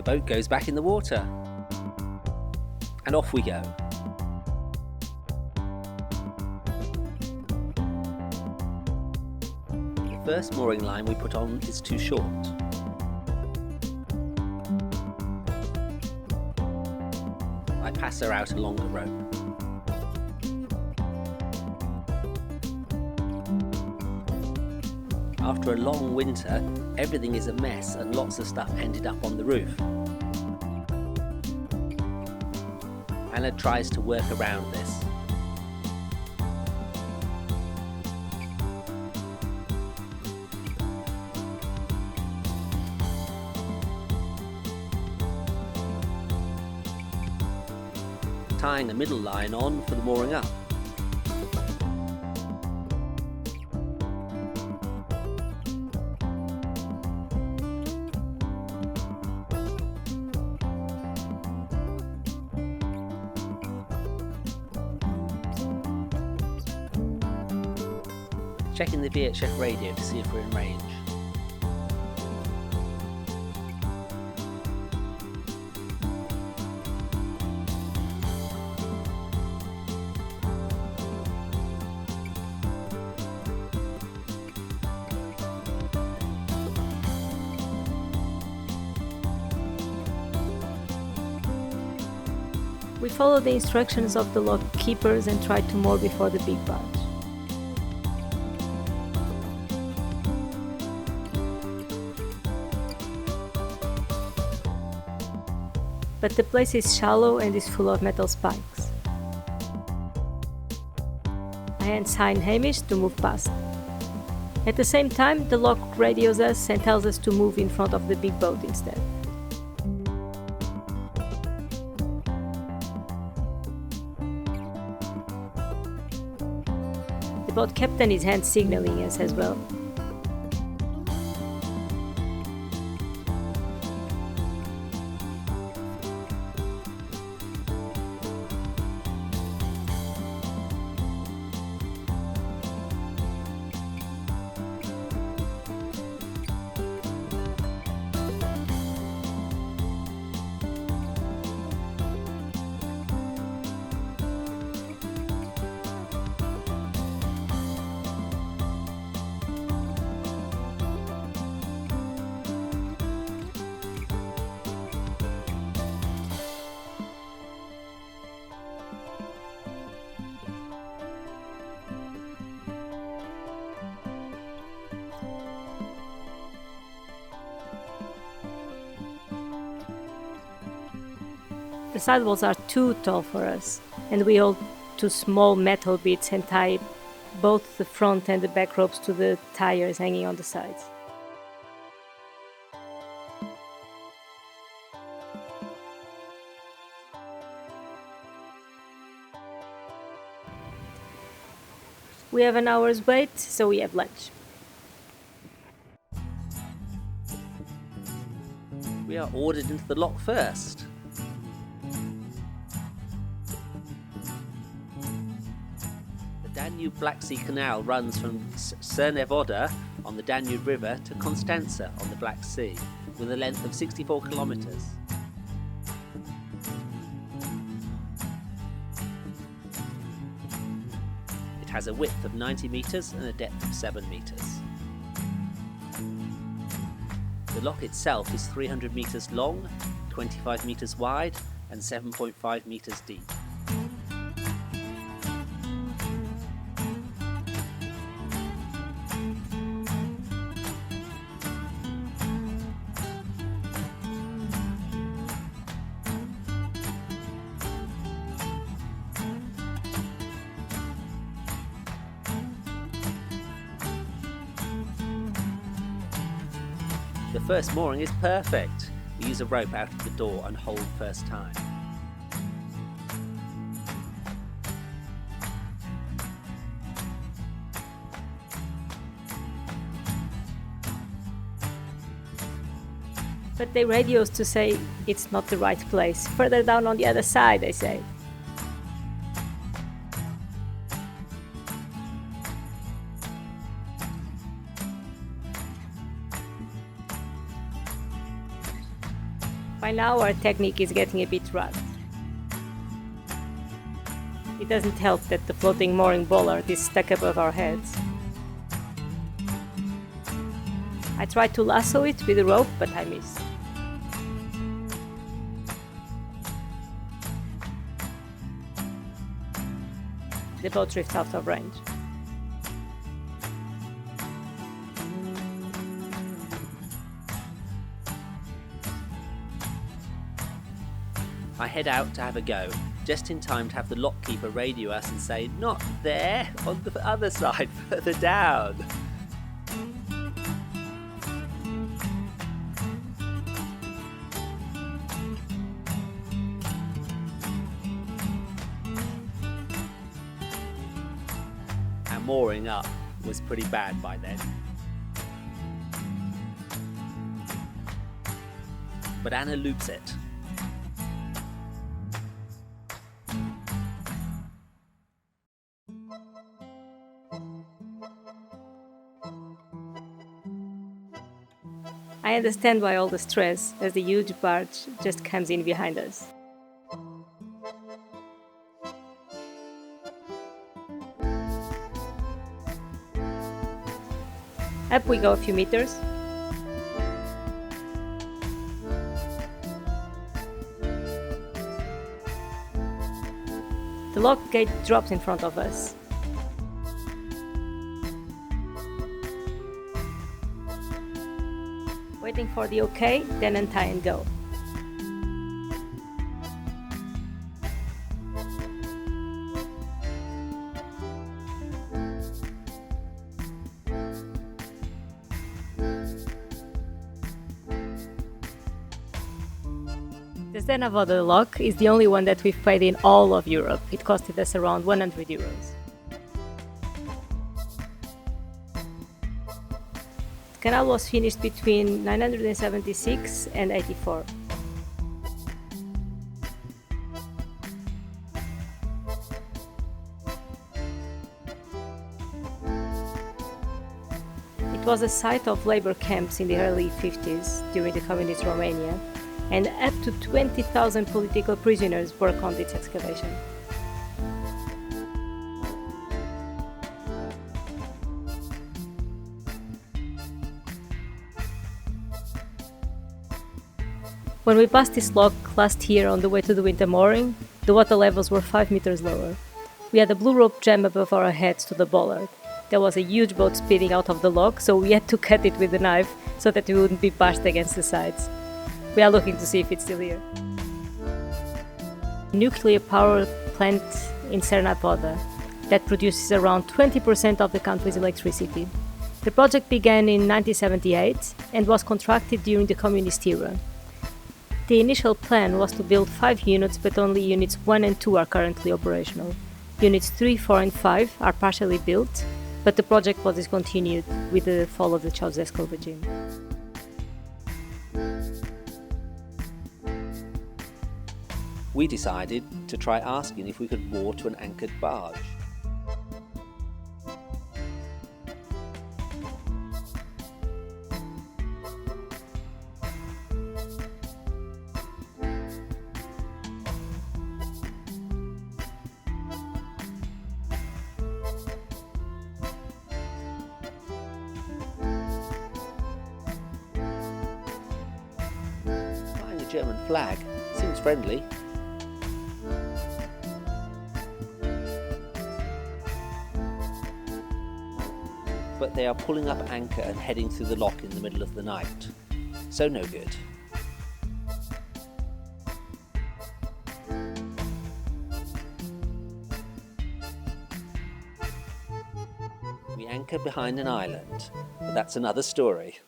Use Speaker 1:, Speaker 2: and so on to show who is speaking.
Speaker 1: boat goes back in the water. And off we go. The first mooring line we put on is too short. I pass her out a longer rope. After a long winter, everything is a mess and lots of stuff ended up on the roof. Anna tries to work around this. Tying a middle line on for the mooring up. Checking the VHF radio to see if we're in range.
Speaker 2: We followed the instructions of the lock keepers and tried to moor before the big barge. But the place is shallow and is full of metal spikes. I hand sign Hamish to move past. At the same time, the lock radios us and tells us to move in front of the big boat instead. The boat captain is hand signaling us as well. The sidewalls are too tall for us, and we hold two small metal bits and tie both the front and the back ropes to the tires hanging on the sides. We have an hour's wait, so we have lunch.
Speaker 1: We are ordered into the lock first. The Danube Black Sea Canal runs from Cernavodă on the Danube River to Constanța on the Black Sea, with a length of 64 kilometers. It has a width of 90 meters and a depth of 7 meters. The lock itself is 300 meters long, 25 meters wide, and 7.5 meters deep. The first mooring is perfect. We use a rope out of the door and hold first time.
Speaker 2: But they radio us to say it's not the right place. Further down on the other side, they say. By now our technique is getting a bit rough. It doesn't help that the floating mooring bollard is stuck above our heads. I tried to lasso it with a rope, but I missed. The boat drifts out of range.
Speaker 1: I head out to have a go, just in time to have the lockkeeper radio us and say, "Not there, on the other side, further down." Our mooring up was pretty bad by then. But Anna loops it.
Speaker 2: I understand why all the stress, as the huge barge just comes in behind us. Up we go a few meters. The lock gate drops in front of us. Waiting for the OK, then untie and go. The Danube lock is the only one that we've paid in all of Europe. It costed us around 100 euros. The canal was finished between 976 and 84. It was a site of labor camps in the early 50s during the communist Romania, and up to 20,000 political prisoners worked on its excavation. When we passed this lock last year on the way to the winter mooring, the water levels were 5 meters lower. We had a blue rope jam above our heads to the bollard. There was a huge boat speeding out of the lock, so we had to cut it with a knife so that we wouldn't be bashed against the sides. We are looking to see if it's still here. A nuclear power plant in Cernavodă that produces around 20% of the country's electricity. The project began in 1978 and was contracted during the communist era. The initial plan was to build 5 units, but only units 1 and 2 are currently operational. Units 3, 4 and 5 are partially built, but the project was discontinued with the fall of the Ceausescu regime.
Speaker 1: We decided to try asking if we could moor to an anchored barge. Flying a German flag seems friendly. But they are pulling up anchor and heading through the lock in the middle of the night. So no good. We anchor behind an island, but that's another story.